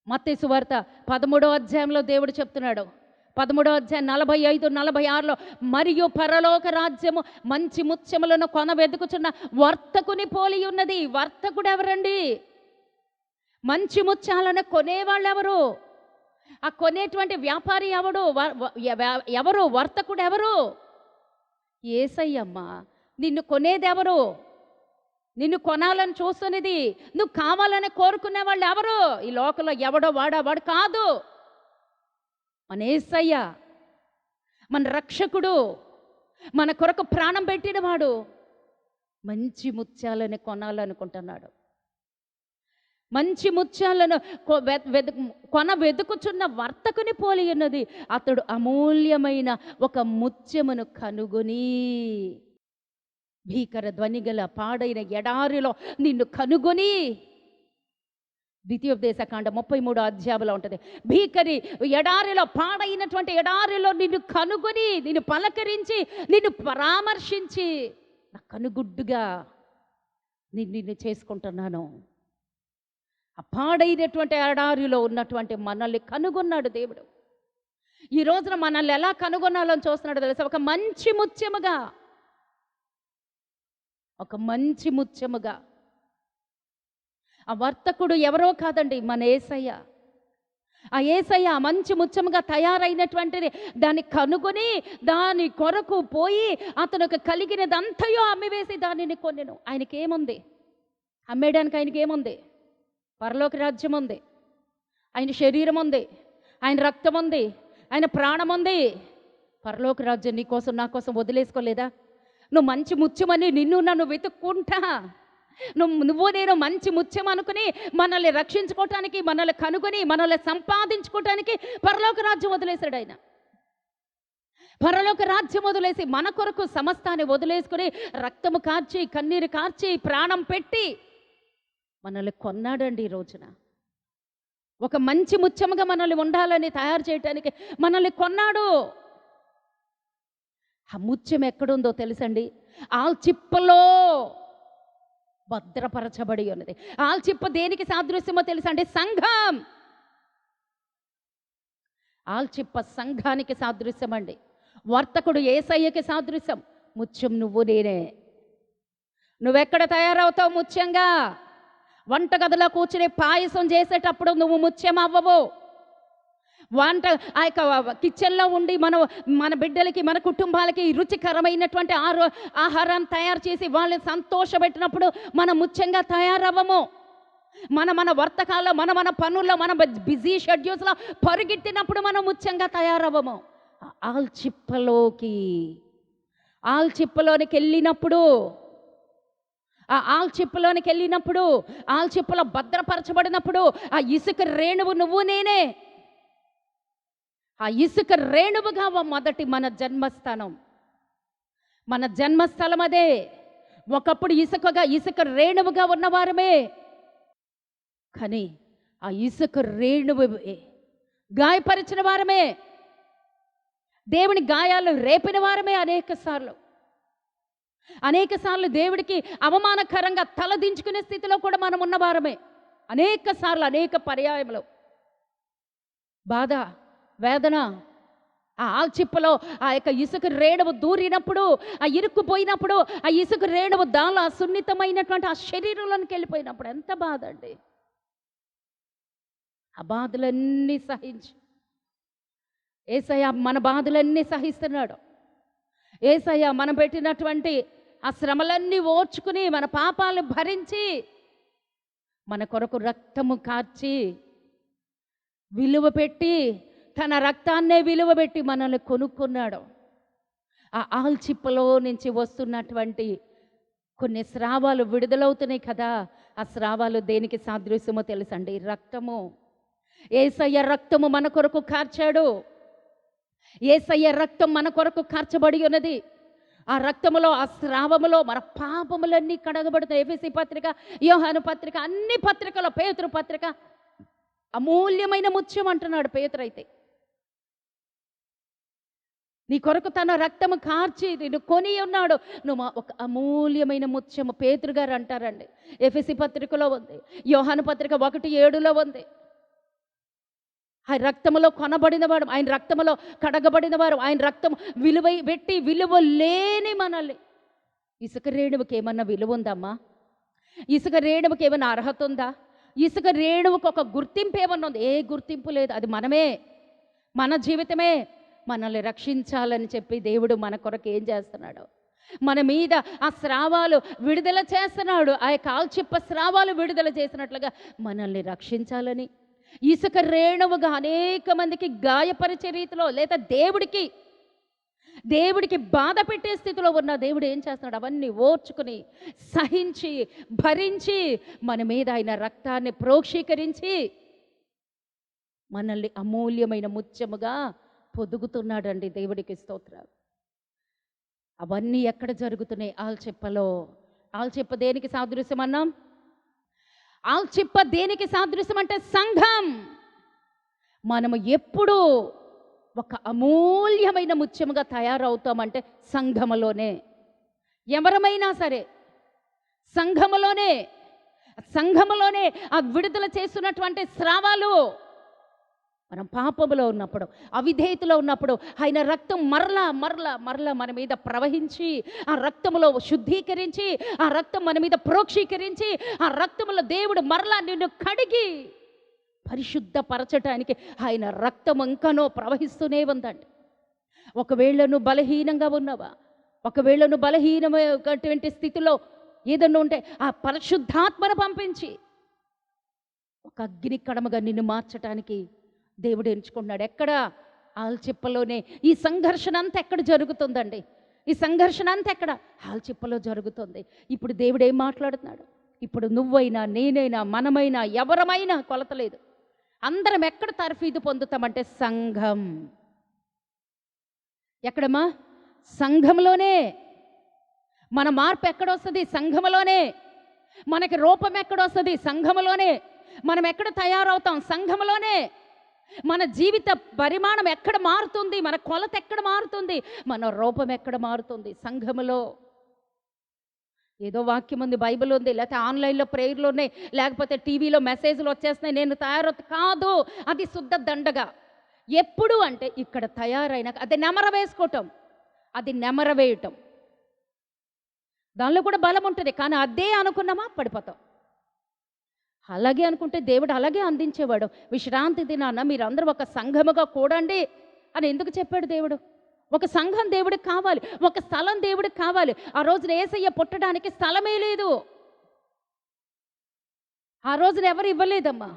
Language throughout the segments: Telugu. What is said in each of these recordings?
మత్తయి సువార్త 13వ అధ్యాయంలో దేవుడు చెప్తున్నాడు. 13వ అధ్యాయం 45, 46లో, మరియు పరలోక రాజ్యము మంచి ముత్యములను కొన వెతుకుచున్న వర్తకుని పోలి ఉన్నది. వర్తకుడు ఎవరండి? మంచి ముత్యాలను కొనేవాళ్ళు ఎవరు? ఆ కొనేటువంటి వ్యాపారి ఎవడు? ఎవరు వర్తకుడు? ఎవరు? యేసయ్యమ్మ. నిన్ను కొనేది ఎవరు? నిన్ను కొనాలని చూస్తున్నది, నువ్వు కావాలని కోరుకునే వాళ్ళు ఎవరు? ఈ లోకంలో ఎవడో వాడు కాదు, మన యేసయ్య, మన రక్షకుడు, మన కొరకు ప్రాణం పెట్టినవాడు మంచి ముత్యాలని కొనాలనుకుంటున్నాడు. మంచి ముత్యాలను కొన వెతుకుచున్న వర్తకుని పోలి ఉన్నది. అతడు అమూల్యమైన ఒక ముత్యమును కనుగొని, భీకర ధ్వనిగల పాడైన ఎడారిలో నిన్ను కనుగొని, ద్వితీయోపదేశకాండ 33వ అధ్యాయంలో ఉంటుంది. భీకరి ఎడారిలో, పాడైనటువంటి ఎడారిలో నిన్ను కనుగొని, నిన్ను పలకరించి, నిన్ను పరామర్శించి, నా కనుగుడ్డుగా నిన్ను చేసుకుంటున్నాను. ఆ పాడైనటువంటి ఎడారిలో ఉన్నటువంటి మనల్ని కనుగొన్నాడు దేవుడు. ఈ రోజున మనల్ని ఎలా కనుగొనాలని చూస్తున్నాడు తెలుసా? ఒక మంచి ముత్యముగా, ఒక మంచి ముత్యముగా. ఆ వర్తకుడు ఎవరో కాదండి, మన యేసయ్య. ఆ యేసయ్య మంచి ముత్యముగా తయారైనటువంటిది దాన్ని కనుగొని, దాని కొరకు పోయి అతనికి కలిగినదంతయో అమ్మివేసి దానిని కొనెను. ఆయనకేముంది అమ్మేయడానికి? ఆయనకేముంది? పరలోక రాజ్యం ఉంది, ఆయన శరీరం ఉంది, ఆయన రక్తం ఉంది, ఆయన ప్రాణం ఉంది. పరలోక రాజ్యం నీ కోసం నా కోసం వదిలేసుకోలేదా? నువ్వు మంచి ముత్యమని నిన్ను నన్ను వెతుక్కుంటా, నువ్వు నేను మంచి ముత్యం అనుకుని మనల్ని రక్షించుకోవటానికి, మనల్ని కనుగొని, మనల్ని సంపాదించుకోవటానికి పరలోక రాజ్యం వదిలేశాడు ఆయన. పరలోక రాజ్యం వదిలేసి మన కొరకు సమస్తాన్ని వదిలేసుకుని, రక్తము కార్చి, కన్నీరు కార్చి, ప్రాణం పెట్టి మనల్ని కొన్నాడండి. ఈ రోజున ఒక మంచి ముత్యముగా మనల్ని ఉండాలని తయారు చేయటానికి మనల్ని కొన్నాడు. ఆ ముత్యం ఎక్కడుందో తెలుసండి? ఆల్చిప్పలో భద్రపరచబడి ఉన్నది. ఆల్చిప్ప దేనికి సాదృశ్యమో తెలుసా అండి? సంఘం. ఆల్చిప్ప సంఘానికి సాదృశ్యం అండి. వర్తకుడు యేసయ్యకి సాదృశ్యం. ముత్యం నువ్వు నేనే. నువ్వెక్కడ తయారవుతావు ముత్యంగా? వంటగదిలో కూర్చుని పాయసం చేసేటప్పుడు నువ్వు ముత్యం అవ్వవు. ఆ యొక్క కిచెన్లో ఉండి మన బిడ్డలకి, మన కుటుంబాలకి రుచికరమైనటువంటి ఆహారాన్ని తయారు చేసి వాళ్ళని సంతోషపెట్టినప్పుడు మనం ముత్యంగా తయారవ్వము. మన వర్తకాల్లో, మన పనుల్లో, మన బిజీ షెడ్యూల్స్లో పరిగెట్టినప్పుడు మనం ముత్యంగా తయారవ్వము. ఆల్చిప్పలోనికి వెళ్ళినప్పుడు, ఆ ఆల్చిప్పలోనికి వెళ్ళినప్పుడు, ఆల్చిప్పలో భద్రపరచబడినప్పుడు, ఆ ఇసుక రేణువు నువ్వు నేనే. ఆ ఇసుక రేణువుగా మొదటి మన జన్మస్థానం, మన జన్మస్థలం అదే. ఒకప్పుడు ఇసుక రేణువుగా ఉన్నవారమే, కానీ ఆ ఇసుక రేణువు గాయపరిచిన వారమే, దేవుని గాయాలు రేపిన వారమే. అనేక సార్లు దేవుడికి అవమానకరంగా తలదించుకునే స్థితిలో కూడా మనం ఉన్నవారమే. అనేక సార్లు, అనేక పర్యాయములు బాధ, వేదన, ఆ ఆల్చిప్పలో ఆ యొక్క ఇసుక రేణువు దూరినప్పుడు, ఆ ఇరుక్కుపోయినప్పుడు, ఆ ఇసుక రేణువు దానిలో సున్నితమైనటువంటి ఆ శరీరంలోనికి వెళ్ళిపోయినప్పుడు ఎంత బాధ అండి. ఆ బాధలన్నీ సహించి యేసయ్య మన బాధలన్నీ సహిస్తున్నాడు. యేసయ్య మనం పెట్టినటువంటి ఆ శ్రమలన్నీ ఓర్చుకుని, మన పాపాలు భరించి, మన కొరకు రక్తము కార్చి, విలువ పెట్టి, తన రక్తాన్నే విలువ పెట్టి మనల్ని కొనుక్కున్నాడు. ఆ ఆల్చిప్పలో నుంచి వస్తున్నటువంటి కొన్ని స్రావాలు విడుదలవుతున్నాయి కదా, ఆ స్రావాలు దేనికి సాదృశ్యమో తెలుసండి? రక్తము. యేసయ్య రక్తము మన కొరకు కార్చాడు. యేసయ్య రక్తం మన కొరకు కార్చబడి ఉన్నది. ఆ రక్తములో, ఆ స్రావములో మన పాపములన్నీ కడగబడతాయి. ఎఫెసీ పత్రిక, యోహాను పత్రిక, అన్ని పత్రికలో, పేతురు పత్రిక, అమూల్యమైన ముత్యం అంటున్నాడు పేతురైతే. నీ కొరకు తన రక్తము కార్చి నిన్ను కొని ఉన్నాడు. నువ్వు ఒక అమూల్యమైన ముత్యము. పేతురు గారు అంటారండి, ఎఫెసీ పత్రికలో ఉంది, యోహాను పత్రిక 1:7లో ఉంది. ఆయన రక్తములో కొనబడినవాడు, ఆయన రక్తములో కడగబడిన వారు, ఆయన రక్తం విలువ పెట్టి విలువ లేని మనల్ని. ఇసుక రేణువుకి ఏమన్నా విలువ ఉందమ్మా? ఇసుక రేణువుకి ఏమన్నా అర్హత ఉందా? ఇసుక రేణువుకి ఒక గుర్తింపు ఏమన్నా ఉంది? ఏ గుర్తింపు లేదు. అది మనమే, మన జీవితమే. మనల్ని రక్షించాలని చెప్పి దేవుడు మన కొరకు ఏం చేస్తున్నాడు? మన మీద ఆ స్రావాలు విడుదల చేస్తున్నాడు. ఆ కాల్చిప్ప స్రావాలు విడుదల చేసినట్లుగా మనల్ని రక్షించాలని ఇసుక రేణువుగా అనేక మందికి గాయపరిచే రీతిలో, లేదా దేవుడికి బాధ పెట్టే స్థితిలో ఉన్న దేవుడు ఏం చేస్తున్నాడు? అవన్నీ ఓర్చుకుని సహించి భరించి మన మీద ఆయన రక్తాన్ని ప్రోక్షీకరించి మనల్ని అమూల్యమైన ముత్యముగా పొదుగుతున్నాడండి. దేవుడికి స్తోత్రం. అవన్నీ ఎక్కడ జరుగుతున్నాయి? ఆల్చిప్పలో. ఆల్చిప్ప దేనికి సాదృశ్యం అన్నాం? ఆల్చిప్ప దేనికి సాదృశ్యం అంటే సంఘం. మనము ఎప్పుడు ఒక అమూల్యమైన ముత్యముగా తయారవుతామంటే సంఘములోనే. ఎవరమైనా సరే సంఘములోనే ఆ విడుదల చేస్తున్నటువంటి స్రావాలు. మనం పాపములో ఉన్నప్పుడు, అవిధేయతలో ఉన్నప్పుడు ఆయన రక్తం మరలా మన మీద ప్రవహించి, ఆ రక్తములో శుద్ధీకరించి, ఆ రక్తం మన మీద ప్రోక్షీకరించి, ఆ రక్తములో దేవుడు మరలా నిన్ను కడిగి పరిశుద్ధపరచటానికి ఆయన రక్తం ఇంకనో ప్రవహిస్తూనే ఉందండి. ఒకవేళ నువ్వు బలహీనంగా ఉన్నావా? ఒకవేళ నువ్వు బలహీనమైనటువంటి స్థితిలో ఏదన్నా ఉంటే ఆ పరిశుద్ధాత్మను పంపించి ఒక అగ్ని కడమగా నిన్ను మార్చటానికి దేవుడు ఎంచుకున్నాడు. ఎక్కడ? ఆల్చిప్పలోనే. ఈ సంఘర్షణ అంతా ఎక్కడ జరుగుతుందండి? ఈ సంఘర్షణ అంతా ఎక్కడ? ఆల్చిప్పలో జరుగుతుంది. ఇప్పుడు దేవుడు ఏం మాట్లాడుతున్నాడు? ఇప్పుడు నువ్వైనా, నేనైనా, మనమైనా, ఎవరమైనా కొలతలేదు. అందరం ఎక్కడ తర్ఫీదు పొందుతామంటే సంఘం. ఎక్కడమ్మా? సంఘంలోనే. మన మార్పు ఎక్కడొస్తుంది? సంఘంలోనే. మనకి రూపం ఎక్కడొస్తుంది? సంఘంలోనే. మనం ఎక్కడ తయారవుతాం? సంఘంలోనే. మన జీవిత పరిమాణం ఎక్కడ మారుతుంది? మన కొలత ఎక్కడ మారుతుంది? మన రూపం ఎక్కడ మారుతుంది? సంఘములో. ఏదో వాక్యం ఉంది, బైబిల్ ఉంది, లేకపోతే ఆన్లైన్లో ప్రేయర్లు ఉన్నాయి, లేకపోతే టీవీలో మెసేజ్లు వచ్చేస్తున్నాయి, నేను తయారవుతా కాదు. అది శుద్ధ దండగా. ఎప్పుడు అంటే ఇక్కడ తయారైనాక అది నెమర వేసుకోవటం, అది నెమర వేయటం. దానిలో కూడా బలం ఉంటుంది. కానీ అదే అనుకున్నామా పడిపోతాం. అలాగే అనుకుంటే దేవుడు అలాగే అందించేవాడు. విశ్రాంతి దినాన మీరందరూ ఒక సంఘముగా కూడండి అని ఎందుకు చెప్పాడు దేవుడు? ఒక సంఘం దేవుడికి కావాలి, ఒక స్థలం దేవుడికి కావాలి. ఆ రోజున యేసయ్య పుట్టడానికి స్థలమే లేదు. ఆ రోజున ఎవరు ఇవ్వలేదమ్మా.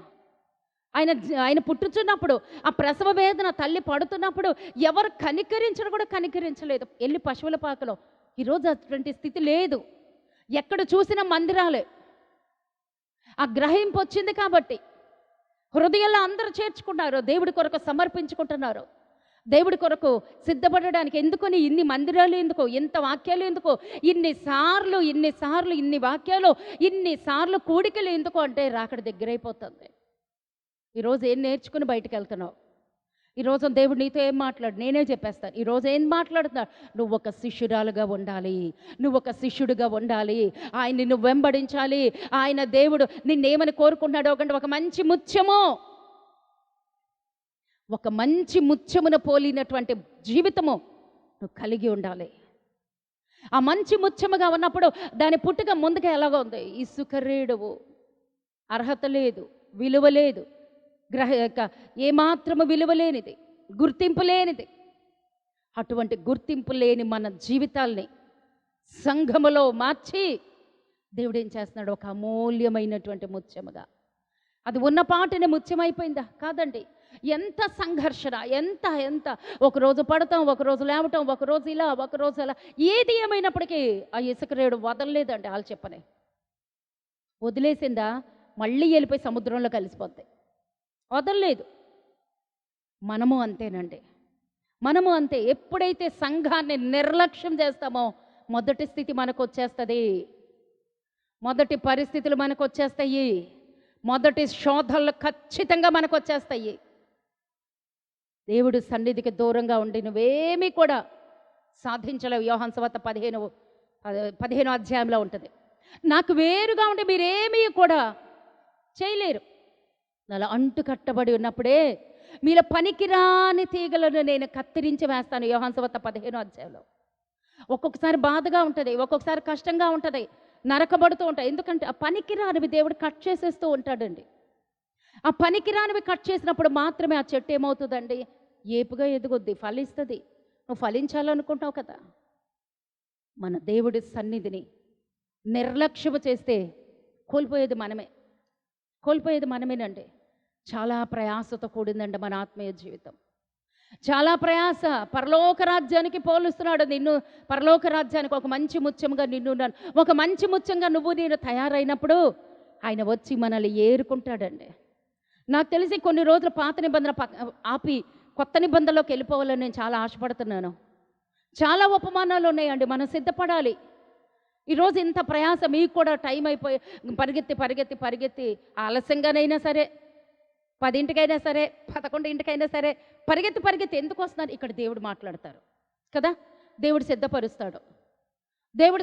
ఆయన పుట్టుచున్నప్పుడు, ఆ ప్రసవ వేదన తల్లి పడుతున్నప్పుడు ఎవరు కనికరించడం కూడా కనికరించలేదు. వెళ్ళి పశువుల పాకలో. ఈరోజు అటువంటి స్థితి లేదు. ఎక్కడ చూసినా మందిరాలే. ఆ గ్రహింపు వచ్చింది కాబట్టి హృదయంలో అందరూ చేర్చుకున్నారు, దేవుడి కొరకు సమర్పించుకుంటున్నారు. దేవుడి కొరకు సిద్ధపడడానికి ఎందుకని ఇన్ని మందిరాలు ఎందుకు, ఇంత వాక్యాలు ఎందుకు, ఇన్నిసార్లు ఇన్ని వాక్యాలు, ఇన్నిసార్లు కూడికలు ఎందుకు అంటే రాకడ దగ్గరైపోతుంది. ఈరోజు ఏం నేర్చుకుని బయటకు వెళ్తున్నావు? ఈరోజు దేవుడు నీతో ఏం మాట్లాడు? నేనే చెప్పేస్తాను. ఈరోజు ఏం మాట్లాడుతున్నాడు? నువ్వు ఒక శిష్యురాలుగా ఉండాలి, నువ్వు ఒక శిష్యుడిగా ఉండాలి, ఆయన్ని నువ్వు వెంబడించాలి. ఆయన దేవుడు నిన్నేమని కోరుకుంటున్నాడో కంటే ఒక మంచి ముత్యము, ఒక మంచి ముత్యమును పోలినటువంటి జీవితము నువ్వు కలిగి ఉండాలి. ఆ మంచి ముత్యముగా ఉన్నప్పుడు దాని పుట్టుక ముందుగా ఎలాగో ఉంది? ఇసుక రేణువు. అర్హత లేదు, విలువ లేదు, ఏమాత్రము విలువ లేనిది, గుర్తింపు లేనిది. అటువంటి గుర్తింపు లేని మన జీవితాల్ని సంఘములో మార్చి దేవుడు ఏం చేస్తున్నాడు? ఒక అమూల్యమైనటువంటి ముత్యముగా. అది ఉన్న పాటనే ముత్యమైపోయిందా? కాదండి. ఎంత సంఘర్షణ, ఎంత ఒకరోజు పడతాం, ఒకరోజు లేవటం, ఒకరోజు ఇలా, ఒకరోజు అలా. ఏది ఏమైనప్పటికీ ఆ ఇసుక రేణువు వదలలేదండి. వాళ్ళు చెప్పనే వదిలేసిందా? మళ్ళీ వెళ్ళిపోయి సముద్రంలో కలిసిపోద్ది. వదలలేదు. మనము అంతేనండి. మనము అంతే. ఎప్పుడైతే సంఘాన్ని నిర్లక్ష్యం చేస్తామో మొదటి స్థితి మనకు వచ్చేస్తుంది, మొదటి పరిస్థితులు మనకు వచ్చేస్తాయి, మొదటి శోధనలు ఖచ్చితంగా మనకు వచ్చేస్తాయి. దేవుడు సన్నిధికి దూరంగా ఉండి నువ్వేమీ కూడా సాధించలేవు. యోహాను సువార్త 15వ అధ్యాయంలో ఉంటుంది. నాకు వేరుగా ఉండి మీరేమీ కూడా చేయలేరు. అలా అంటు కట్టబడి ఉన్నప్పుడే మీలో పనికిరాని తీగలను నేను కత్తిరించి వేస్తాను. యోహాను సువార్త 15వ అధ్యాయంలో. ఒక్కొక్కసారి బాధగా ఉంటుంది, ఒక్కొక్కసారి కష్టంగా ఉంటుంది, నరకబడుతూ ఉంటాయి. ఎందుకంటే ఆ పనికిరానివి దేవుడు కట్ చేసేస్తూ ఉంటాడండి. ఆ పనికిరానివి కట్ చేసినప్పుడు మాత్రమే ఆ చెట్టు ఏమవుతుందండి? ఏపుగా ఎదుగుద్ది, ఫలిస్తుంది. నువ్వు ఫలించాలనుకుంటావు కదా. మన దేవుడి సన్నిధిని నిర్లక్ష్యము చేస్తే కోల్పోయేది మనమేనండి. చాలా ప్రయాసతో కూడిందండి మన ఆత్మీయ జీవితం. చాలా ప్రయాస. పరలోక రాజ్యానికి పోలుస్తున్నాడు నిన్ను. పరలోక రాజ్యానికి ఒక మంచి ముత్యంగా నిన్ను, ఒక మంచి ముత్యంగా నువ్వు నేను తయారైనప్పుడు ఆయన వచ్చి మనల్ని ఏరుకుంటాడండి. నాకు తెలిసి కొన్ని రోజులు పాత నిబంధన ఆపి కొత్త నిబంధనలోకి వెళ్ళిపోవాలని నేను చాలా ఆశపడుతున్నాను. చాలా ఉపమానాలు ఉన్నాయండి, మనం సిద్ధపడాలి. ఈరోజు ఇంత ప్రయాస మీకు కూడా టైం అయిపోయి పరిగెత్తి ఆలస్యంగానైనా సరే, 10ంటికైనా సరే, 11ంటికైనా సరే పరిగెత్తి ఎందుకు వస్తున్నారు? ఇక్కడ దేవుడు మాట్లాడతారు కదా. దేవుడు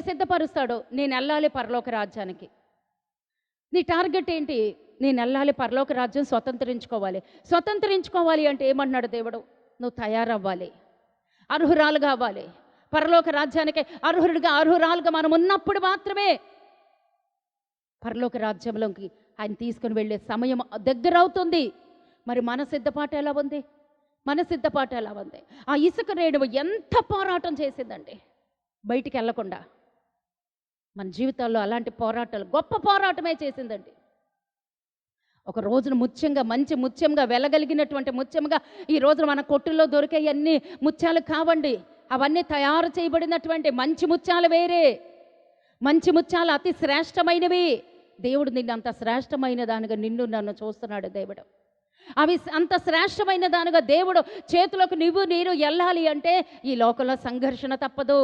సిద్ధపరుస్తాడు. నేను వెళ్ళాలి పరలోక రాజ్యానికి. నీ టార్గెట్ ఏంటి? నేను వెళ్ళాలి పరలోక రాజ్యం స్వతంత్రించుకోవాలి అంటే ఏమన్నాడు దేవుడు? నువ్వు తయారవ్వాలి, అర్హురాలు కావాలి. పరలోక రాజ్యానికి అర్హురాలుగా మనం ఉన్నప్పుడు మాత్రమే పరలోక రాజ్యంలోకి ఆయన తీసుకుని వెళ్ళే సమయం దగ్గర అవుతుంది. మరి మన సిద్ధపాటు ఎలా ఉంది? ఆ ఇసుక రేణువు ఎంత పోరాటం చేసిందండి బయటికి వెళ్ళకుండా. మన జీవితాల్లో అలాంటి పోరాటాలు, గొప్ప పోరాటమే చేసిందండి. ఒక రోజున మంచి ముత్యంగా వెలగలిగినటువంటి ముత్యంగా ఈ రోజున మన కొట్టుల్లో దొరికే అన్ని ముత్యాలు కావండి. అవన్నీ తయారు చేయబడినటువంటి మంచి ముత్యాలు వేరే. మంచి ముత్యాలు అతి శ్రేష్టమైనవి. దేవుడు నిన్ను అంత శ్రేష్టమైన దానిగా నన్ను చూస్తున్నాడు దేవుడు. అవి అంత శ్రేష్టమైన దానిగా దేవుడు చేతులకు నేను వెళ్ళాలి అంటే ఈ లోకంలో సంఘర్షణ తప్పదు,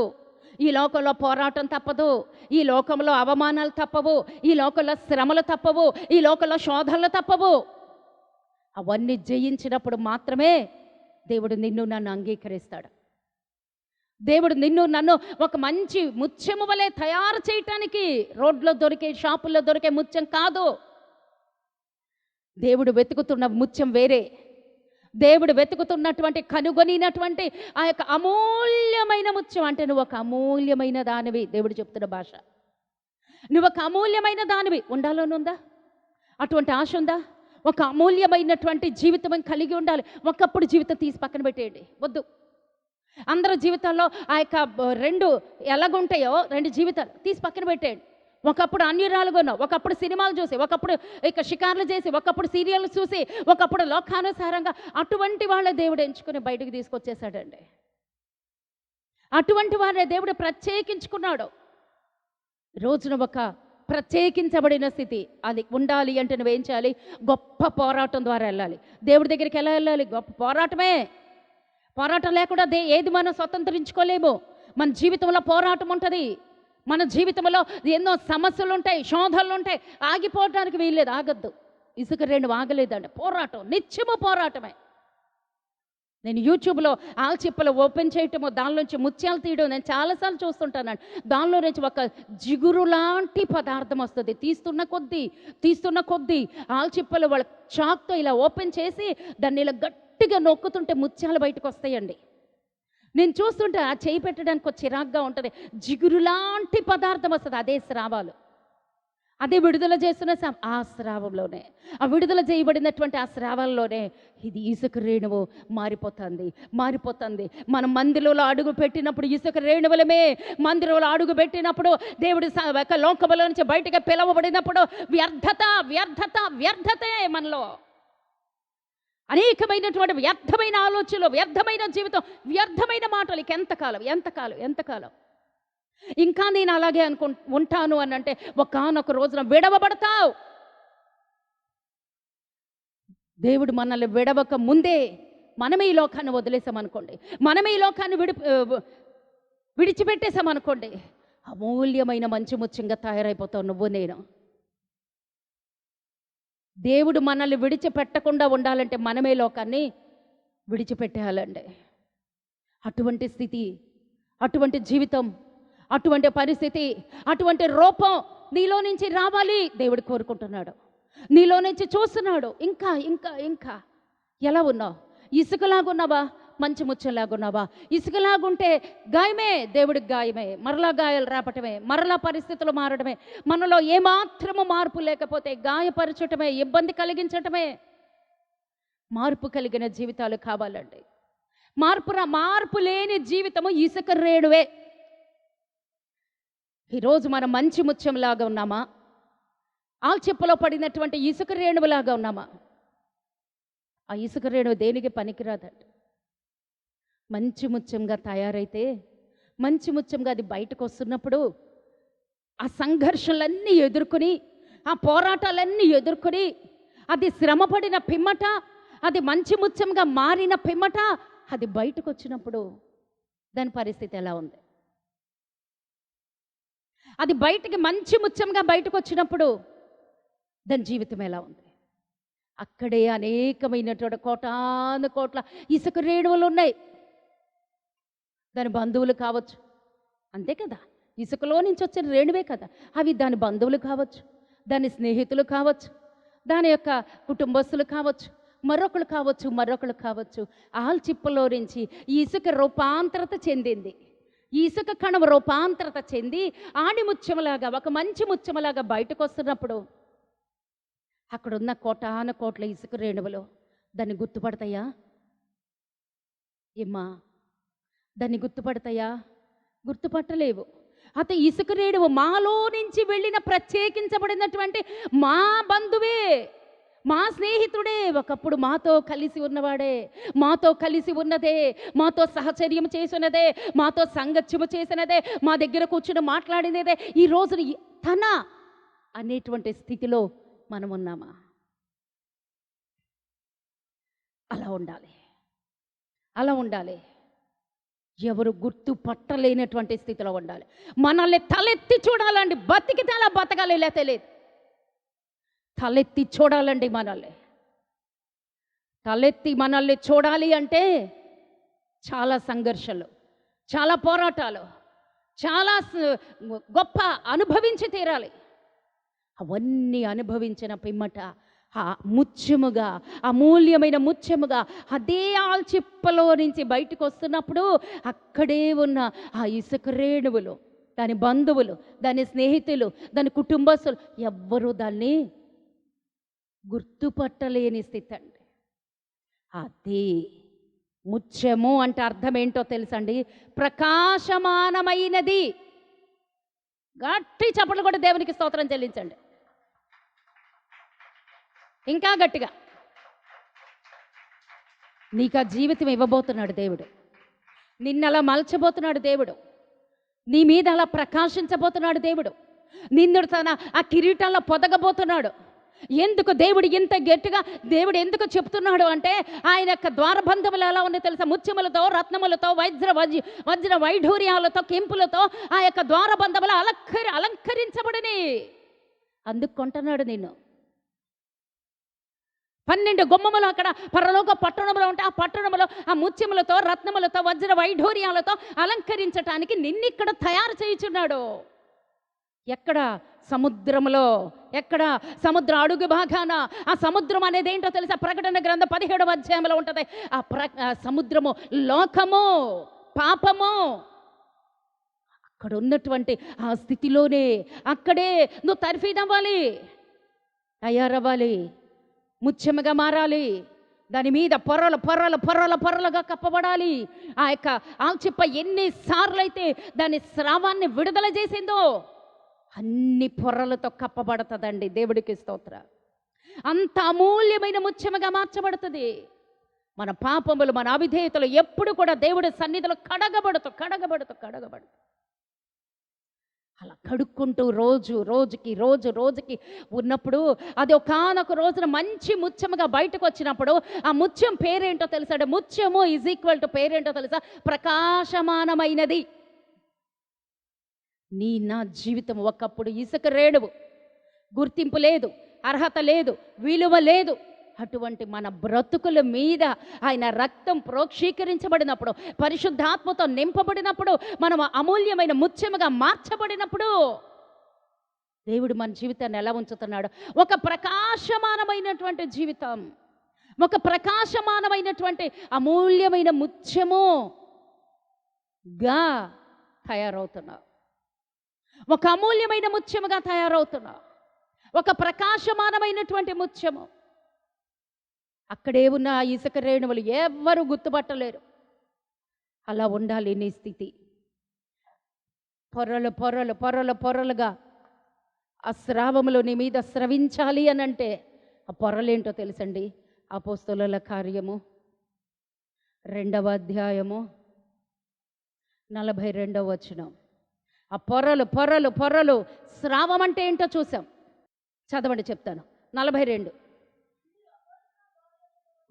ఈ లోకంలో పోరాటం తప్పదు, ఈ లోకంలో అవమానాలు తప్పవు, ఈ లోకంలో శ్రమలు తప్పవు, ఈ లోకంలో శోధనలు తప్పవు. అవన్నీ జయించినప్పుడు మాత్రమే దేవుడు నన్ను అంగీకరిస్తాడు. దేవుడు నన్ను ఒక మంచి ముత్యము వలె తయారు చేయటానికి రోడ్లో దొరికే, షాపుల్లో దొరికే ముత్యం కాదు. దేవుడు వెతుకుతున్న ముత్యం వేరే. దేవుడు వెతుకుతున్నటువంటి కనుగొనినటువంటి ఆ యొక్క అమూల్యమైన ముత్యం. అంటే నువ్వు ఒక అమూల్యమైన దానివి. దేవుడు చెప్తున్న భాష, నువ్వు ఒక అమూల్యమైన దానివి. ఉండాలనుందా? అటువంటి ఆశ ఉందా? ఒక అమూల్యమైనటువంటి జీవితం కలిగి ఉండాలి. ఒకప్పుడు జీవితం తీసి పక్కన పెట్టేయండి, వద్దు. అందరూ జీవితాల్లో ఆ యొక్క 2 ఎలాగుంటాయో 2 జీవితాలు తీసి పక్కన పెట్టేయండి. ఒకప్పుడు అన్యురాలుగా ఉన్నావు, ఒకప్పుడు సినిమాలు చూసి, ఒకప్పుడు ఇక షికార్లు చేసి, ఒకప్పుడు సీరియల్ చూసి, ఒకప్పుడు లోకానుసారంగా అటువంటి వాళ్ళే దేవుడు ఎంచుకుని బయటకు తీసుకొచ్చేసాడండి. అటువంటి వారిని దేవుడు ప్రత్యేకించుకున్నాడు. రోజున ఒక ప్రత్యేకించబడిన స్థితి అది ఉండాలి అంటే నువ్వేం చేయాలి? గొప్ప పోరాటం ద్వారా వెళ్ళాలి. దేవుడి దగ్గరికి ఎలా వెళ్ళాలి? గొప్ప పోరాటమే. పోరాటం లేకుండా ఏది మనం స్వతంత్రించుకోలేము. మన జీవితంలో పోరాటం ఉంటుంది. మన జీవితంలో ఎన్నో సమస్యలు ఉంటాయి, శోధనలు ఉంటాయి. ఆగిపోవడానికి వీల్లేదు, ఆగద్దు. ఇసుక రేణువు ఆగలేదండి. పోరాటం, నిత్యము పోరాటమే. నేను యూట్యూబ్లో ఆల్చిప్పలు ఓపెన్ చేయటము, దానిలోంచి ముత్యాలు తీయడం నేను చాలాసార్లు చూస్తుంటానండి. దానిలో నుంచి ఒక జిగురు లాంటి పదార్థం వస్తుంది. తీస్తున్న కొద్దీ ఆల్చిప్పలు వాళ్ళ చాక్తో ఇలా ఓపెన్ చేసి దాన్ని ఇలా గట్టిగా నొక్కుతుంటే ముత్యాలు బయటకు వస్తాయండి. నేను చూస్తుంటే ఆ చేయి పెట్టడానికి ఒక చిరాగ్గా ఉంటుంది. జిగురులాంటి పదార్థం వస్తుంది, అదే స్రావాలు. అదే విడుదల చేస్తున్న ఆ స్రావంలోనే, ఆ విడుదల చేయబడినటువంటి ఆ స్రావాల్లోనే ఇది ఇసుక రేణువు మారిపోతుంది. మనం మందిరంలో అడుగు పెట్టినప్పుడు ఇసుక రేణువులమే. మందిరంలో అడుగు పెట్టినప్పుడు దేవుడి లోకములో నుంచి బయటకు పిలవబడినప్పుడు వ్యర్థతే మనలో. అనేకమైనటువంటి వ్యర్థమైన ఆలోచనలు, వ్యర్థమైన జీవితం, వ్యర్థమైన మాటలు. ఎంతకాలం ఇంకా నేను అలాగే ఉంటాను అని అంటే ఒకానొక రోజున విడవబడతావు. దేవుడు మనల్ని విడవక ముందే మనమే ఈ లోకాన్ని వదిలేసామనుకోండి, మనమే ఈ లోకాన్ని విడిచిపెట్టేసామనుకోండి, అమూల్యమైన మంచి ముత్యంగా తయారైపోతావు నువ్వు నేను. దేవుడు మనల్ని విడిచిపెట్టకుండా ఉండాలంటే మనమే లోకాన్ని విడిచిపెట్టేయాలండి. అటువంటి స్థితి, అటువంటి జీవితం, అటువంటి పరిస్థితి, అటువంటి రూపం నీలో నుంచి రావాలి దేవుడు కోరుకుంటున్నాడు. నీలో నుంచి చూస్తున్నాడు. ఇంకా ఎలా ఉన్నావు? ఇసుకలాగున్నావా? మంచి ముత్యంలాగున్నావా? ఇసుకలాగుంటే గాయమే, దేవుడికి గాయమే, మరలా గాయాలు రాపటమే, మరలా పరిస్థితులు మారడమే, మనలో ఏమాత్రము మార్పు లేకపోతే గాయపరచటమే, ఇబ్బంది కలిగించటమే. మార్పు కలిగిన జీవితాలు కావాలండి. మార్పు లేని జీవితము ఇసుక రేణువే. ఈరోజు మనం మంచి ముత్యంలాగా ఉన్నామా? ఆల్చిప్పలో పడినటువంటి ఇసుక రేణువులాగా ఉన్నామా? ఆ ఇసుక రేణువు దేనికి పనికిరాదండి. మంచి ముత్యంగా తయారైతే, మంచి ముత్యంగా అది బయటకు వస్తున్నప్పుడు ఆ సంఘర్షణలన్నీ ఎదుర్కొని, ఆ పోరాటాలన్నీ ఎదుర్కొని, అది శ్రమపడిన పిమ్మట, అది మంచి ముత్యంగా మారిన పిమ్మట అది బయటకు వచ్చినప్పుడు దాని పరిస్థితి ఎలా ఉంది? అది బయటికి మంచి ముత్యంగా బయటకు వచ్చినప్పుడు దాని జీవితం ఎలా ఉంది? అక్కడే అనేకమైనటువంటి కోటాను కోట్ల ఇసుక రేణువులు ఉన్నాయి. దాని బంధువులు కావచ్చు, అంతే కదా, ఇసుకలో నుంచి వచ్చిన రేణువే కదా. అవి దాని బంధువులు కావచ్చు, దాని స్నేహితులు కావచ్చు, దాని యొక్క కుటుంబస్తులు కావచ్చు, మరొకరు కావచ్చు. ఆల్చిప్పలో నుంచి ఈ ఇసుక రూపాంతరత చెందింది. ఈ ఇసుక కణం రూపాంతరత చెంది ఆణిముత్యములాగా, ఒక మంచి ముత్యములాగా బయటకు వస్తున్నప్పుడు అక్కడున్న కోటాను కోట్ల ఇసుక రేణువులు దాన్ని గుర్తుపడతాయా? ఏమ్మా, దాన్ని గుర్తుపడతాయా? గుర్తుపట్టలేవు. అత ఇసుక రేణువు మాలో నుంచి వెళ్ళిన ప్రత్యేకించబడినటువంటి మా బంధువే, మా స్నేహితుడే, ఒకప్పుడు మాతో కలిసి ఉన్నవాడే, మాతో కలిసి ఉన్నదే, మాతో సహచర్యం చేసినదే, మాతో సంగత్యము చేసినదే, మా దగ్గర కూర్చుని మాట్లాడినదే, ఈ రోజున తన అనేటువంటి స్థితిలో మనం ఉన్నామా? అలా ఉండాలి. ఎవరు గుర్తుపట్టలేనటువంటి స్థితిలో ఉండాలి. మనల్ని తలెత్తి చూడాలండి. బతికితే అలా బతకాలి, లేతే లేదు. తలెత్తి చూడాలండి. మనల్ని చూడాలి అంటే చాలా సంఘర్షణలు, చాలా పోరాటాలు, చాలా గొప్ప అనుభవించి తీరాలి. అవన్నీ అనుభవించిన పిమ్మట ఆ ముత్యముగా, అమూల్యమైన ముత్యముగా అదే ఆల్చిప్పలో నుంచి బయటకు వస్తున్నప్పుడు అక్కడే ఉన్న ఆ ఇసుక రేణువులు, దాని బంధువులు, దాని స్నేహితులు, దాని కుటుంబస్తులు ఎవ్వరూ దాన్ని గుర్తుపట్టలేని స్థితి అండి. అది ముత్యము అంటే అర్థం ఏంటో తెలుసండి? ప్రకాశమానమైనది. గట్టి చప్పట్లు కూడా దేవునికి స్తోత్రం చెల్లించండి. ఇంకా గట్టిగా. నీకు ఆ జీవితం ఇవ్వబోతున్నాడు దేవుడు. నిన్నలా మలచబోతున్నాడు దేవుడు. నీ మీద అలా ప్రకాశించబోతున్నాడు దేవుడు. నిన్ను తన ఆ కిరీటాల్లో పొదగబోతున్నాడు. ఎందుకు దేవుడు ఇంత గట్టిగా దేవుడు ఎందుకు చెప్తున్నాడు అంటే, ఆయన యొక్క ద్వారబంధములు ఎలా ఉన్నాయి తెలుసా? ముత్యములతో, రత్నములతో, వజ్ర వైఢూర్యాలతో, కెంపులతో ఆ యొక్క ద్వారబంధములు అలంకరించబడిని. అందుకు కొంటున్నాడు నిన్ను. 12 గుమ్మములు అక్కడ పరలోక పట్టణంలో ఉంటే, ఆ పట్టణంలో ఆ ముత్యములతో, రత్నములతో, వజ్ర వైఢూర్యాలతో అలంకరించటానికి నిన్నిక్కడ తయారు చేయుచున్నాడు. ఎక్కడ? సముద్రములో. ఎక్కడ? సముద్ర అడుగు భాగాన. ఆ సముద్రం అనేది ఏంటో తెలుసా? ప్రకటన గ్రంథం 17వ అధ్యాయంలో ఉంటుంది. ఆ సముద్రము లోకము, పాపము. అక్కడ ఉన్నటువంటి ఆ స్థితిలోనే అక్కడే నువ్వు తర్ఫీదవ్వాలి, తయారవ్వాలి, ముత్యముగా మారాలి. దాని మీద పొరలుగా కప్పబడాలి. ఆ యొక్క ఆల్చిప్ప ఎన్నిసార్లు అయితే దాని స్రావాన్ని విడుదల చేసిందో అన్ని పొరలతో కప్పబడుతుందండి. దేవుడికి స్తోత్ర. అంత అమూల్యమైన ముత్యముగా మార్చబడుతుంది. మన పాపములు, మన అవిధేయతలు ఎప్పుడు కూడా దేవుడి సన్నిధిలో కడగబడుతూ అలా కడుక్కుంటూ రోజుకి ఉన్నప్పుడు అది ఒకానొక రోజున మంచి ముత్యముగా బయటకు వచ్చినప్పుడు ఆ ముత్యం పేరేంటో తెలుసా? ముత్యము = పేరేంటో తెలుసా? ప్రకాశమానమైనది. నా జీవితం ఒకప్పుడు ఇసుక రేణువు, గుర్తింపు లేదు, అర్హత లేదు, విలువ లేదు. అటువంటి మన బ్రతుకుల మీద ఆయన రక్తం ప్రోక్షీకరించబడినప్పుడు, పరిశుద్ధాత్మతో నింపబడినప్పుడు, మనం అమూల్యమైన ముత్యముగా మార్చబడినప్పుడు దేవుడు మన జీవితాన్ని ఎలా ఉంచుతున్నాడు? ఒక ప్రకాశమానమైనటువంటి జీవితం. ఒక ప్రకాశమానమైనటువంటి అమూల్యమైన ముత్యముగా తయారవుతున్నావు. ఒక అమూల్యమైన ముత్యముగా తయారవుతున్నావు. ఒక ప్రకాశమానమైనటువంటి ముత్యము. అక్కడే ఉన్న ఇసుక రేణువులు ఎవ్వరూ గుర్తుపట్టలేరు. అలా ఉండాలి నీ స్థితి. పొరలు పొరలు పొరలు పొరలుగా ఆ స్రావములు నీ మీద స్రవించాలి అని అంటే ఆ పొరలేంటో తెలుసండి? అపోస్తలుల కార్యము 2వ అధ్యాయము 42వ వచనం. ఆ పొరలు పొరలు పొరలు స్రావం అంటే ఏంటో చూసాం. చదవండి, చెప్తాను. 42.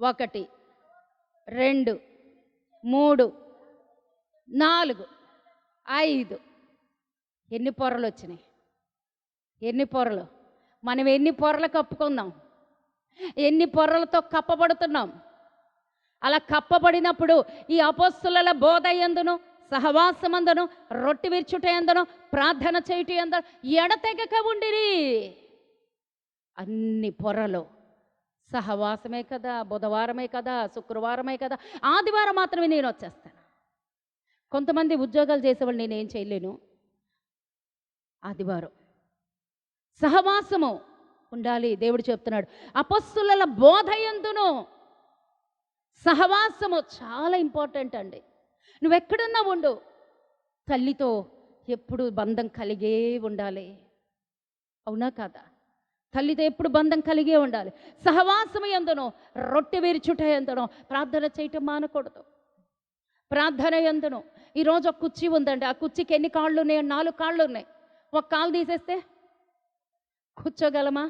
1 2 3 4 5. ఎన్ని పొరలు వచ్చినాయి? ఎన్ని పొరలు? మనం ఎన్ని పొరలు కప్పుకుందాం? ఎన్ని పొరలతో కప్పబడుతున్నాం? అలా కప్పబడినప్పుడు ఈ అపోస్తలుల బోధ యందును, సహవాసమందును, రొట్టె విరుచుట యందును, ప్రార్థన చేయుట యందును ఎడతెగక ఉండిరి. అన్ని పొరలు. సహవాసమే కదా, బుధవారమే కదా, శుక్రవారమే కదా, ఆదివారం మాత్రమే నేను వచ్చేస్తాను. కొంతమంది ఉద్యోగాలు చేసేవాళ్ళు నేనేం చేయలేను. ఆదివారం సహవాసము ఉండాలి. దేవుడు చెప్తున్నాడు, అపొస్తలుల బోధ యందును సహవాసము చాలా ఇంపార్టెంట్ అండి. నువ్వెక్కడున్నా ఉండు, తల్లితో ఎప్పుడు బంధం కలిగే ఉండాలి. అవునా కాదా? తల్లితో ఎప్పుడు బంధం కలిగే ఉండాలి. సహవాసము యందును, రొట్టె విరుచుట యందును ప్రార్థన చేయటం మానకూడదు. ప్రార్థన యందును. ఈరోజు ఒక కుర్చీ ఉందండి. ఆ కుర్చీకి ఎన్ని కాళ్ళు ఉన్నాయి? 4 కాళ్ళు ఉన్నాయి. ఒక కాలు తీసేస్తే కూర్చోగలమా?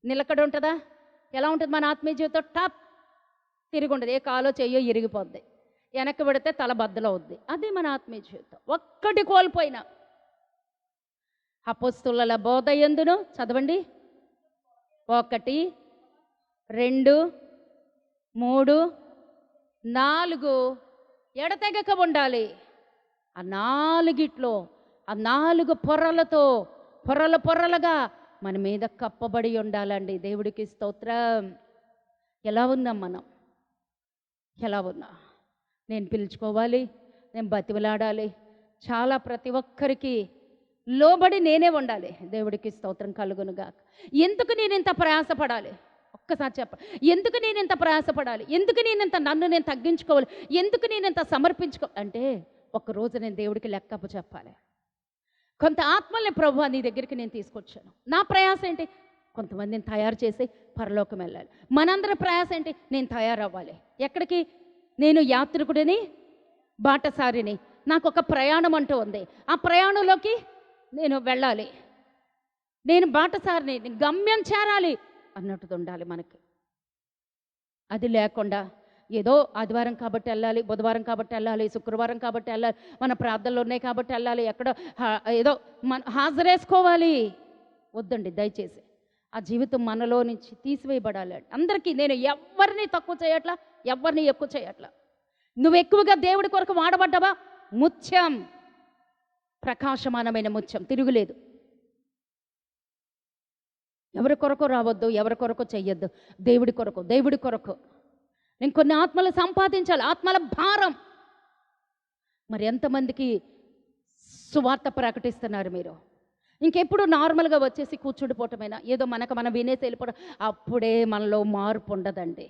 నిలకడ ఉంటుందా? ఎలా ఉంటుంది మన ఆత్మీయ జీవితం? టాప్ తిరిగి ఉండదు. ఏ కాలో చెయ్యో ఇరిగిపోద్ది. వెనక్కి పెడితే తల బద్దలవుద్ది. అది మన ఆత్మీయ జీవితం. ఒక్కటి కోల్పోయినా. అపోస్తలుల బోధ యందును చదవండి. 1 2 3 4 ఎడతెగక ఉండాలి. ఆ 4గిట్లో ఆ 4 పొరలతో పొరలు పొరలుగా మన మీద కప్పబడి ఉండాలండి. దేవుడికి స్తోత్రం. ఎలా ఉన్నాం మనం? ఎలా ఉన్నా? నేను పిలుచుకోవాలి, నేను బతిమలాడాలి. చాలా ప్రతి ఒక్కరికి లోబడి నేనే ఉండాలి. దేవుడికి స్తోత్రం కలుగునుగా. ఎందుకు నేను ఇంత ప్రయాసపడాలి? ఒక్కసారి చెప్ప. ఎందుకు నేను ఇంత ప్రయాసపడాలి? ఎందుకు నేను ఇంత నన్ను నేను తగ్గించుకోవాలి? ఎందుకు నేను ఇంత అంటే ఒక్కరోజు నేను దేవుడికి లెక్కపు చెప్పాలి. కొంత ఆత్మల్ని ప్రభువా నీ దగ్గరికి నేను తీసుకొచ్చాను. నా ప్రయాస ఏంటి? కొంతమందిని తయారు చేసి పరలోకం వెళ్ళాలి. మనందరి ప్రయాస ఏంటి? నేను తయారవ్వాలి. ఎక్కడికి? నేను యాత్రికుడిని, బాటసారిని. నాకు ఒక ప్రయాణం అంటూ ఉంది. ఆ ప్రయాణంలోకి నేను వెళ్ళాలి. నేను బాటసారిని, గమ్యం చేరాలి అన్నట్టుగా ఉండాలి మనకి. అది లేకుండా ఏదో ఆదివారం కాబట్టి వెళ్ళాలి, బుధవారం కాబట్టి వెళ్ళాలి, శుక్రవారం కాబట్టి వెళ్ళాలి, మన ప్రార్థనలు ఉన్నాయి కాబట్టి వెళ్ళాలి, ఎక్కడో ఏదో మన హాజరేసుకోవాలి. వద్దండి దయచేసి. ఆ జీవితం మనలో నుంచి తీసివేయబడాలి. అందరికీ నేను ఎవరిని తక్కువ చేయట్లా, ఎవరిని ఎక్కువ చేయట్లా. నువ్వు ఎక్కువగా దేవుడి కొరకు వాడబడ్డావా? ముత్యం, ప్రకాశమానమైన ముత్యం, తిరుగులేదు. ఎవరి కొరకు రావద్దు, ఎవరి కొరకు చెయ్యొద్దు. దేవుడి కొరకు, దేవుడి కొరకు. నేను కొన్ని ఆత్మలు సంపాదించాలి. ఆత్మల భారం. మరి ఎంతమందికి సువార్త ప్రకటిస్తున్నారు మీరు? ఇంకెప్పుడు నార్మల్గా వచ్చేసి కూర్చుండిపోవటమైనా, ఏదో మనకు మనం వినేసి వెళ్ళిపోవడం. అప్పుడే మనలో మార్పు ఉండదండి.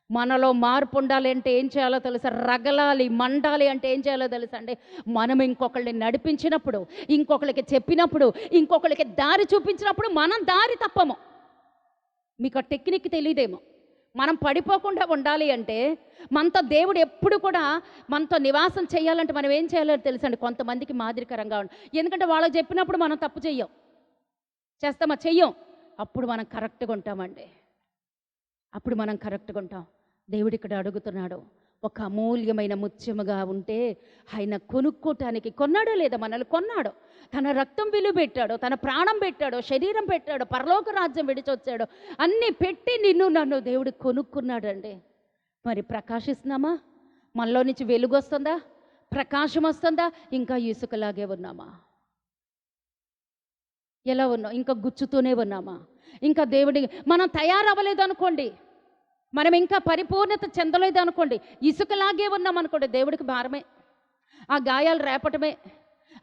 మనలో మార్పు ఉండాలి అంటే ఏం చేయాలో తెలుసా? రగలాలి, మండాలి అంటే ఏం చేయాలో తెలుసా అండి? మనం ఇంకొకళ్ళని నడిపించినప్పుడు, ఇంకొకరికి చెప్పినప్పుడు, ఇంకొకరికి దారి చూపించినప్పుడు మనం దారి తప్పము. మీకు ఆ టెక్నిక్ తెలియదేమో. మనం పడిపోకుండా ఉండాలి అంటే మనతో దేవుడు ఎప్పుడు కూడా మనతో నివాసం చేయాలంటే మనం ఏం చేయాలో తెలుసండి? కొంతమందికి మాదిరికరంగా ఉండాలి. ఎందుకంటే వాళ్ళకి చెప్పినప్పుడు మనం తప్పు చెయ్యం. చేస్తామా? చెయ్యం. అప్పుడు మనం కరెక్ట్గా ఉంటామండి. అప్పుడు మనం కరెక్ట్గా ఉంటాం. దేవుడు ఇక్కడ అడుగుతున్నాడు, ఒక అమూల్యమైన ముత్యముగా ఉంటే ఆయన కొనుక్కోటానికి కొన్నాడో లేదా? మనల్ని కొన్నాడు. తన రక్తం విలువ పెట్టాడు, తన ప్రాణం పెట్టాడు, శరీరం పెట్టాడు, పరలోక రాజ్యం విడిచొచ్చాడు. అన్నీ పెట్టి నిన్ను నన్ను దేవుడు కొనుక్కున్నాడండి. మరి ప్రకాశిస్తున్నామా? మనలో నుంచి వెలుగు వస్తుందా? ప్రకాశం వస్తుందా? ఇంకా ఇసుకలాగే ఉన్నామా? ఎలా ఉన్నాం? ఇంకా గుచ్చుతూనే ఉన్నామా? ఇంకా దేవుడి మనం తయారవ్వలేదు అనుకోండి, మనం ఇంకా పరిపూర్ణత చెందలేదు అనుకోండి, ఇసుకలాగే ఉన్నాం అనుకోండి, దేవుడికి భారమే. ఆ గాయాలు రేపటమే.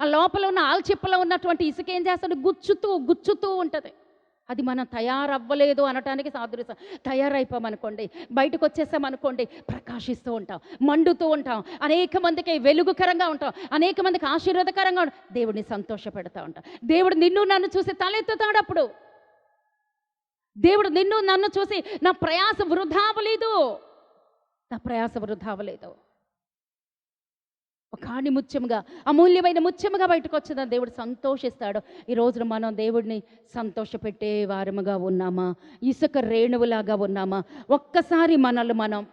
ఆ లోపల ఉన్న ఆల్చిప్పలో ఉన్నటువంటి ఇసుక ఏం చేస్తుంది? గుచ్చుతూ గుచ్చుతూ ఉంటుంది. అది మనం తయారవ్వలేదు అనటానికి సాదృశ్యం. తయారైపోమనుకోండి, బయటకు వచ్చేసామనుకోండి, ప్రకాశిస్తూ ఉంటాం, మండుతూ ఉంటాం, అనేక మందికి వెలుగుకరంగా ఉంటాం, అనేక మందికి ఆశీర్వాదకరంగా ఉంటాం, దేవుడిని సంతోషపెడతా ఉంటాం. దేవుడు నిన్ను నన్ను చూసి తలెత్తుతాడు. అప్పుడు దేవుడు నిన్ను నన్ను చూసి నా ప్రయాస వృధా అవ్వలేదు, నా ప్రయాస వృధా అవ్వలేదు. ఒక కాడి ముత్యముగా, అమూల్యమైన ముత్యముగా బయటకు వచ్చిందని దేవుడు సంతోషిస్తాడు. ఈ రోజున మనం దేవుడిని సంతోషపెట్టే వారముగా ఉన్నామా, ఇసుక రేణువులాగా ఉన్నామా? ఒక్కసారి మనల్ని మనం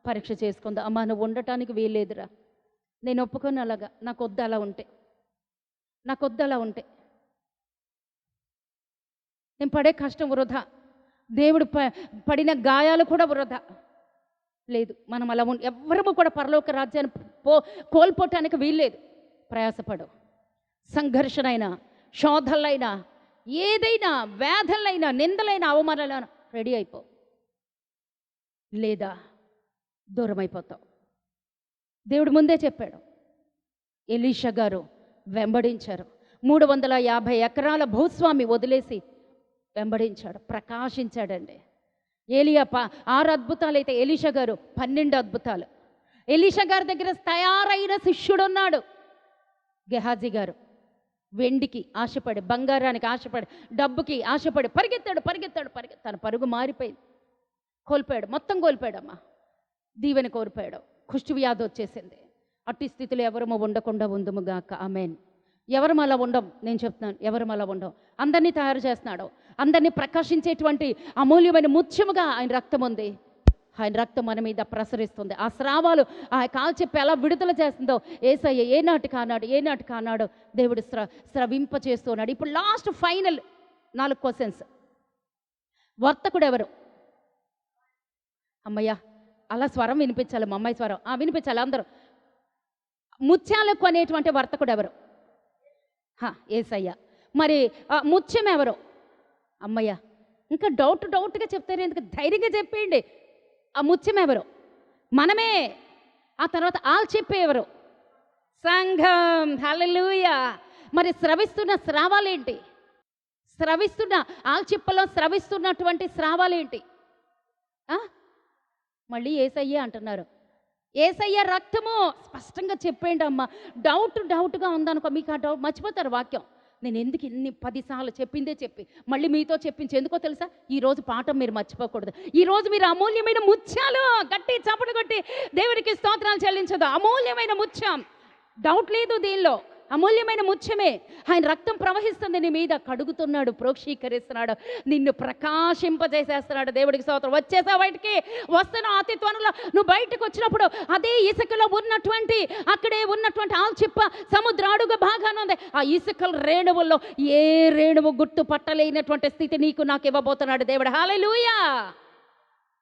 పరీక్ష చేసుకుందాం. అమ్మా, నువ్వు ఉండటానికి వీల్లేదురా, నేను ఒప్పుకొని అలాగా, నాకు వద్దు అలా ఉంటే, నాకు వద్దు అలా ఉంటే, నేను పడే కష్టం వృధా, దేవుడు పడిన గాయాలు కూడా వృధా. లేదు, మనం అలా ఎవ్వరము కూడా పరలోక రాజ్యాన్ని కోల్పోవటానికి వీల్లేదు. ప్రయాసపడు. సంఘర్షణైనా, శోధనలైనా, ఏదైనా వ్యాధులైనా, నిందలైన, అవమానాలైనా రెడీ అయిపో, లేదా దూరం అయిపోతావు. దేవుడు ముందే చెప్పాడు. ఎలీషా గారు వెంబడించారు. 350 ఎకరాల భూస్వామి వదిలేసి వెంబడించాడు, ప్రకాశించాడండి. ఏలియా 6 అద్భుతాలు అయితే ఎలీషా గారు 12 అద్భుతాలు. ఎలీషా గారి దగ్గర తయారైన శిష్యుడు ఉన్నాడు, గెహాజీ గారు. వెండికి ఆశపడి, బంగారానికి ఆశపడి, డబ్బుకి ఆశపడి పరిగెత్తాడు పరిగెత్తాడు పరిగెత్తాడు. తన పరుగు మారిపోయింది, కోల్పోయాడు, మొత్తం కోల్పోయాడమ్మా. దీవెన కోల్పోయాడు, కుష్టి వ్యాధి వచ్చేసింది. అట్టి స్థితిలో ఎవరము ఉండకుండా ఉందుముగాక. ఆమేన్. ఎవరు అలా ఉండం, నేను చెప్తున్నాను, ఎవరు అలా ఉండం. అందరినీ తయారు చేస్తున్నాడు, అందరినీ ప్రకాశించేటువంటి అమూల్యమైన ముత్యముగా ఆయన రక్తం ఉంది. ఆయన రక్తం మన మీద ప్రసరిస్తుంది. ఆ స్రావాలు ఆ కాల్చెప్పి ఎలా విడుదల చేస్తుందో యేసయ్య ఏనాటి కానాడు దేవుడు స్రవింప చేస్తూ ఉన్నాడు. ఇప్పుడు లాస్ట్ ఫైనల్ 4 క్వశ్చన్స్. వర్తకుడు ఎవరు? అమ్మయ్య, అలా స్వరం వినిపించాలి, మా అమ్మాయి స్వరం వినిపించాలి అందరూ. ముత్యాలు కొనేటువంటి వర్తకుడు ఎవరు? యేసయ్య. మరి ముత్యం ఎవరు? అమ్మయ్య, ఇంకా డౌట్గా చెప్తారు, ఎందుకు? ధైర్యంగా చెప్పేయండి. ఆ ముత్యం ఎవరు? మనమే. ఆ తర్వాత ఆల్చిప్ప ఎవరు? సంఘం. హల్లెలూయా. మరి స్రవిస్తున్న స్రావాలేంటి? స్రవిస్తున్న ఆల్చిప్పలో స్రవిస్తున్నటువంటి స్రావాలేంటి? మళ్ళీ యేసయ్య అంటున్నారు. యేసయ్య రక్తము స్పష్టంగా చెప్పేయండి అమ్మ. డౌట్గా ఉందనుకో, మీకు ఆ డౌట్ మర్చిపోతారు వాక్యం. నేను ఎందుకు ఇన్ని 10 సార్లు చెప్పి మళ్ళీ మీతో చెప్పించి ఎందుకో తెలుసా? ఈరోజు పాఠం మీరు మర్చిపోకూడదు. ఈరోజు మీరు అమూల్యమైన ముత్యాలు, గట్టి చప్పట్లు కొట్టి దేవునికి స్తోత్రాలు చెల్లించదు. అమూల్యమైన ముత్యం, డౌట్ లేదు దీనిలో. అమూల్యమైన ముత్యమే. ఆయన రక్తం ప్రవహిస్తుంది నీ మీద, కడుగుతున్నాడు, ప్రోక్షీకరిస్తున్నాడు, నిన్ను ప్రకాశింపజేసేస్తున్నాడు. దేవుడికి స్తోత్రం. వచ్చేసా బయటికి, వస్తున్నావు అతి త్వరలో. నువ్వు బయటకు వచ్చినప్పుడు అదే ఇసుకలో అక్కడే ఉన్నటువంటి ఆల్చిప్ప సముద్ర అడుగు భాగాన ఉంది. ఆ ఇసుకల రేణువుల్లో ఏ రేణువు గుర్తు పట్టలేనటువంటి స్థితి నీకు నాకు ఇవ్వబోతున్నాడు దేవుడు. హల్లెలూయా.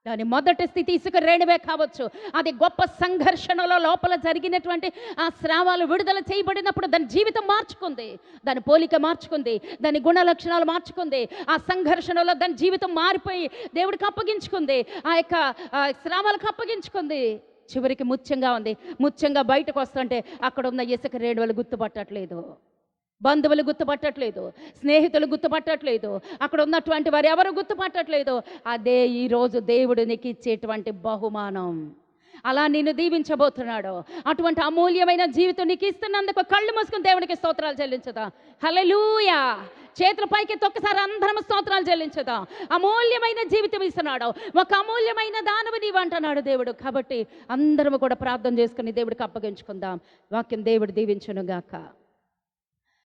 దాని మొదటి స్థితి ఇసుక రేణువే కావచ్చు. అది గొప్ప సంఘర్షణలో లోపల జరిగినటువంటి ఆ స్రావాలు విడుదల చేయబడినప్పుడు దాని జీవితం మార్చుకుంది, దాని పోలిక మార్చుకుంది, దాని గుణ లక్షణాలు మార్చుకుంది. ఆ సంఘర్షణలో దాని జీవితం మారిపోయి దేవుడికి అప్పగించుకుంది, ఆ యొక్క స్రావాలకు అప్పగించుకుంది. చివరికి ముత్యంగా ఉంది. ముత్యంగా బయటకు వస్తుంటే అక్కడ ఉన్న ఇసుక రేణువులు గుర్తుపట్టట్లేదు, బంధువులు గుర్తుపట్టట్లేదు, స్నేహితులు గుర్తుపట్టట్లేదు, అక్కడ ఉన్నటువంటి వారు ఎవరు గుర్తుపట్టట్లేదు. అదే ఈరోజు దేవుడు నీకు ఇచ్చేటువంటి బహుమానం. అలా నిన్ను దీవించబోతున్నాడు. అటువంటి అమూల్యమైన జీవితం నీకు ఇస్తున్నందుకు కళ్ళు మూసుకుని దేవునికి స్తోత్రాలు చెల్లించుదాం. హల్లెలూయా. చేతుల పైకి ఒక్కసారి అందరం స్తోత్రాలు చెల్లించుదాం. అమూల్యమైన జీవితం ఇస్తున్నాడు, ఒక అమూల్యమైన దానవు నీవు అంటున్నాడు దేవుడు. కాబట్టి అందరము కూడా ప్రార్థన చేసుకుని దేవుడికి అప్పగించుకుందాం. వాక్యం దేవుడు దీవించునుగాక.